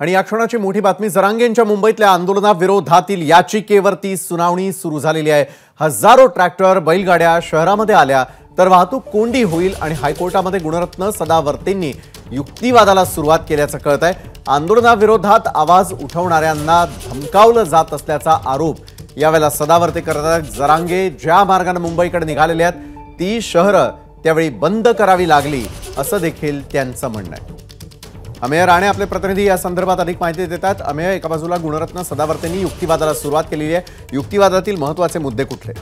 आणि या क्षणाची मोठी बातमी, जरांगेंच्या मुंबईतल्या आंदोलनाविरोधातील याचिकेवरती सुनावणी सुरू झालेली आहे। हजारो ट्रॅक्टर बैलगाड्या शहरामध्ये आल्या तर वाहतूक कोंडी होईल आणि हायकोर्टामध्ये गुणरत्न सदावर्तेंनी युक्तिवादाला सुरुवात केल्याचं कळतंय। आंदोलनाविरोधात आवाज उठवणाऱ्यांना धमकावलं जात असल्याचा आरोप यावेळेला सदावर्ते करतात। जरांगे ज्या मार्गाने मुंबईकडे निघालेले आहेत ती शहरं त्यावेळी बंद करावी लागली असं देखील त्यांचं म्हणणं आहे। अमेय राणे आपले प्रतिनिधी या संदर्भात अधिक माहिती देतात। अमेय, एका बाजूला गुणरत्न सदावर्तेंनी युक्तिवादाला सुरुवात केलेली आहे, युक्तिवादातील महत्त्वाचे मुद्दे कुठले?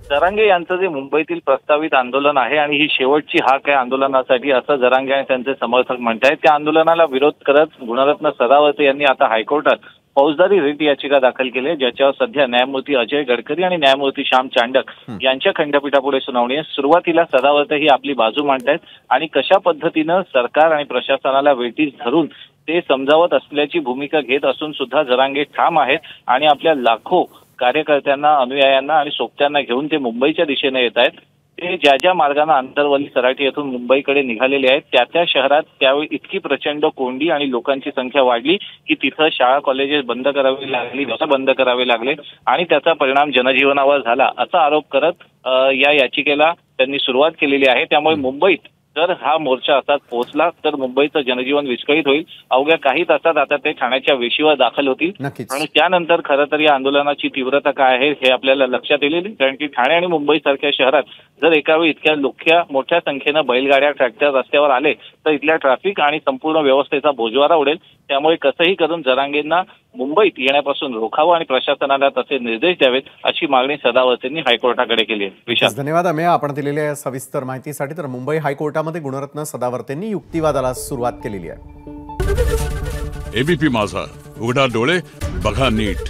जरांगे यांचं जे मुंबईतील प्रस्तावित आंदोलन आहे आणि ही शेवटची हाक आहे आंदोलनासाठी असं जरांगे आणि त्यांचे समर्थक म्हणतात। त्या आंदोलनाला विरोध करत गुणरत्न सदावर्ते यांनी आता हायकोर्टात फौजदारी रिट याचिका दाखल केली आहे, ज्याच्यावर सध्या न्यायमूर्ती अजय गडकरी आणि न्यायमूर्ती श्याम चांडक यांच्या खंडपीठापुढे सुनावणी आहे। सुरुवातीला सदावर्ते ही आपली बाजू मांडतायत आणि कशा पद्धतीनं सरकार आणि प्रशासनाला वेठीस धरून ते समजावत असल्याची भूमिका घेत असून सुद्धा जरांगे ठाम आहेत आणि आपल्या लाखो कार्यकर्त्यांना, अनुयायांना आणि सोबत्यांना घेऊन ते मुंबईच्या दिशेने येत आहेत। ते ज्या ज्या मार्गाने आंतरवली सराटी येथून मुंबईकडे निघालेले आहेत त्या शहरात त्यावेळी इतकी प्रचंड कोंडी आणि लोकांची संख्या वाढली की तिथं शाळा कॉलेजेस बंद करावी लागली, व्यवसाय बंद करावे लागले आणि त्याचा परिणाम जनजीवनावर झाला असा आरोप करत या याचिकेला त्यांनी सुरुवात केलेली आहे। त्यामुळे मुंबईत जर हा मोर्चा असाच पोहोचला तर मुंबईचं जनजीवन विस्कळीत होईल। अवघ्या काही तासात आता ते ठाण्याच्या वेशीवर दाखल होतील आणि त्यानंतर खरं तर या आंदोलनाची तीव्रता काय आहे हे आपल्याला लक्षात येईल, कारण की ठाणे आणि मुंबई सारख्या शहरात जर एका वेळी इतक्या मोठ्या संख्येनं बैलगाड्या, ट्रॅक्टर रस्त्यावर आले तर इथल्या ट्रॅफिक आणि संपूर्ण व्यवस्थेचा बोजवारा उडेल। त्यामुळे कसंही करून जरांगेंना मुंबईत येण्यापासून रोखावं आणि प्रशासनाला तसे निर्देश द्यावेत अशी मागणी सदावर्तेंनी हायकोर्टाकडे केली आहे। विशाल, धन्यवाद अमेय आपण दिलेल्या सविस्तर माहितीसाठी। तर मुंबई हायकोर्टामध्ये गुणरत्न सदावर्तेंनी युक्तिवादाला सुरुवात केलेली आहे। एबीपी माझा, उघडा डोळे बघा नीट।